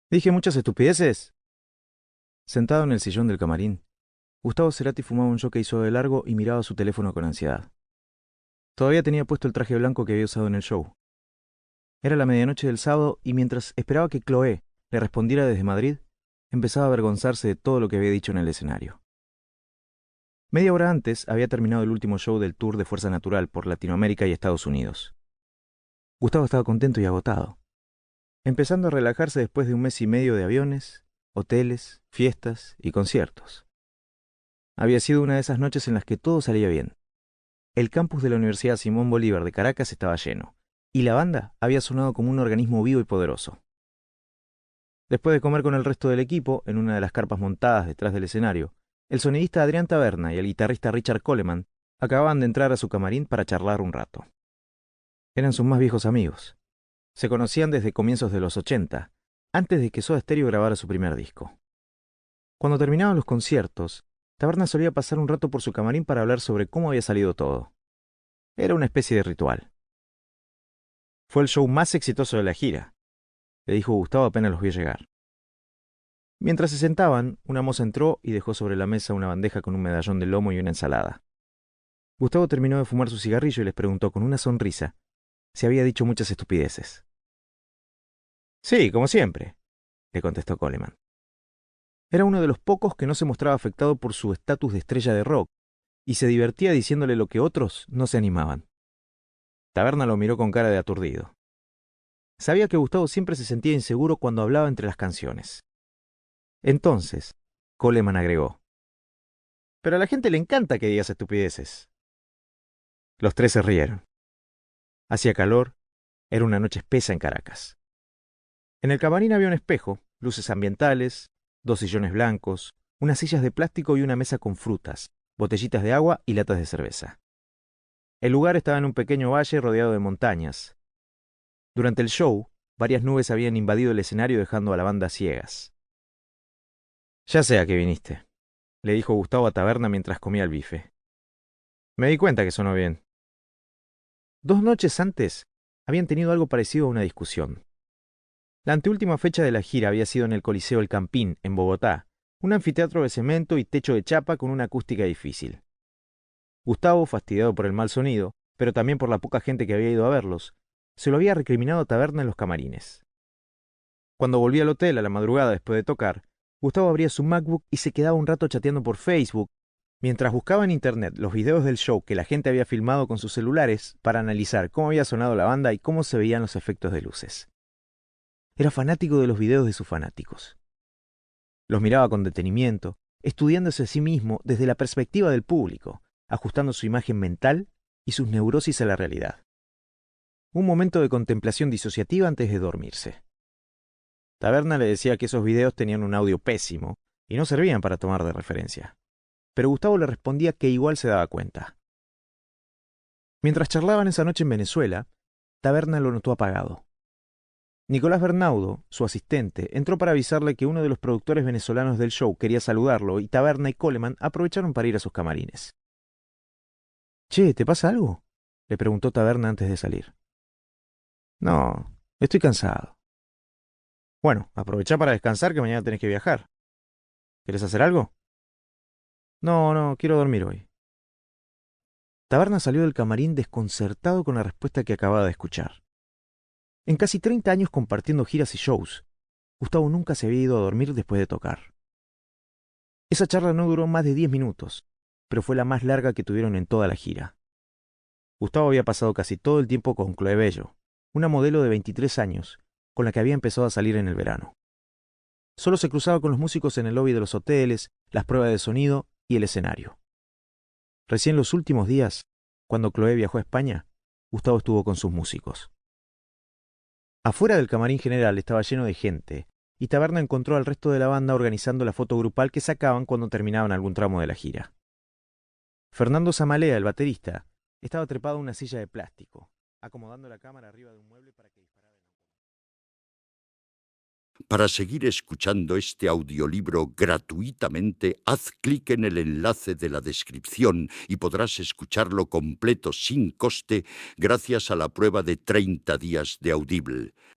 ¿Dije muchas estupideces? Sentado en el sillón del camarín, Gustavo Cerati fumaba un jockey de largo y miraba su teléfono con ansiedad. Todavía tenía puesto el traje blanco que había usado en el show. Era la medianoche del sábado y mientras esperaba que Chloé le respondiera desde Madrid, empezaba a avergonzarse de todo lo que había dicho en el escenario. Media hora antes había terminado el último show del tour de Fuerza Natural por Latinoamérica y Estados Unidos. Gustavo estaba contento y agotado, empezando a relajarse después de un mes y medio de aviones, hoteles, fiestas y conciertos. Había sido una de esas noches en las que todo salía bien. El campus de la Universidad Simón Bolívar de Caracas estaba lleno, y la banda había sonado como un organismo vivo y poderoso. Después de comer con el resto del equipo, en una de las carpas montadas detrás del escenario, el sonidista Adrián Taberna y el guitarrista Richard Coleman acababan de entrar a su camarín para charlar un rato. Eran sus más viejos amigos. Se conocían desde comienzos de los 80, antes de que Soda Stereo grabara su primer disco. Cuando terminaban los conciertos, Taberna solía pasar un rato por su camarín para hablar sobre cómo había salido todo. Era una especie de ritual. Fue el show más exitoso de la gira, le dijo Gustavo apenas los vio llegar. Mientras se sentaban, una moza entró y dejó sobre la mesa una bandeja con un medallón de lomo y una ensalada. Gustavo terminó de fumar su cigarrillo y les preguntó con una sonrisa si había dicho muchas estupideces. Sí, como siempre, le contestó Coleman. Era uno de los pocos que no se mostraba afectado por su estatus de estrella de rock y se divertía diciéndole lo que otros no se animaban. Taberna lo miró con cara de aturdido. Sabía que Gustavo siempre se sentía inseguro cuando hablaba entre las canciones. Entonces, Coleman agregó: Pero a la gente le encanta que digas estupideces. Los tres se rieron. Hacía calor, era una noche espesa en Caracas. En el camarín había un espejo, luces ambientales, dos sillones blancos, unas sillas de plástico y una mesa con frutas, botellitas de agua y latas de cerveza. El lugar estaba en un pequeño valle rodeado de montañas. Durante el show, varias nubes habían invadido el escenario dejando a la banda ciegas. Ya sé a qué viniste, le dijo Gustavo a Taberna mientras comía el bife. Me di cuenta que sonó bien. 2 noches antes, habían tenido algo parecido a una discusión. La anteúltima fecha de la gira había sido en el Coliseo El Campín, en Bogotá, un anfiteatro de cemento y techo de chapa con una acústica difícil. Gustavo, fastidiado por el mal sonido, pero también por la poca gente que había ido a verlos, se lo había recriminado a Taberna en los camarines. Cuando volvía al hotel a la madrugada después de tocar, Gustavo abría su MacBook y se quedaba un rato chateando por Facebook, mientras buscaba en internet los videos del show que la gente había filmado con sus celulares para analizar cómo había sonado la banda y cómo se veían los efectos de luces. Era fanático de los videos de sus fanáticos. Los miraba con detenimiento, estudiándose a sí mismo desde la perspectiva del público, ajustando su imagen mental y sus neurosis a la realidad. Un momento de contemplación disociativa antes de dormirse. Taberna le decía que esos videos tenían un audio pésimo y no servían para tomar de referencia. Pero Gustavo le respondía que igual se daba cuenta. Mientras charlaban esa noche en Venezuela, Taberna lo notó apagado. Nicolás Bernaudo, su asistente, entró para avisarle que uno de los productores venezolanos del show quería saludarlo y Taberna y Coleman aprovecharon para ir a sus camarines. Che, ¿te pasa algo?, le preguntó Taberna antes de salir. No, estoy cansado. Bueno, aprovechá para descansar que mañana tenés que viajar. ¿Querés hacer algo? No, no, quiero dormir hoy. Taberna salió del camarín desconcertado con la respuesta que acababa de escuchar. En casi 30 años compartiendo giras y shows, Gustavo nunca se había ido a dormir después de tocar. Esa charla no duró más de 10 minutos, pero fue la más larga que tuvieron en toda la gira. Gustavo había pasado casi todo el tiempo con Chloe Bello, una modelo de 23 años, con la que había empezado a salir en el verano. Solo se cruzaba con los músicos en el lobby de los hoteles, las pruebas de sonido y el escenario. Recién los últimos días, cuando Chloe viajó a España, Gustavo estuvo con sus músicos. Afuera del camarín general estaba lleno de gente, y Taberna encontró al resto de la banda organizando la foto grupal que sacaban cuando terminaban algún tramo de la gira. Fernando Zamalea, el baterista, estaba trepado en una silla de plástico, acomodando la cámara arriba de un mueble para que disparara. Para seguir escuchando este audiolibro gratuitamente, haz clic en el enlace de la descripción y podrás escucharlo completo sin coste gracias a la prueba de 30 días de Audible.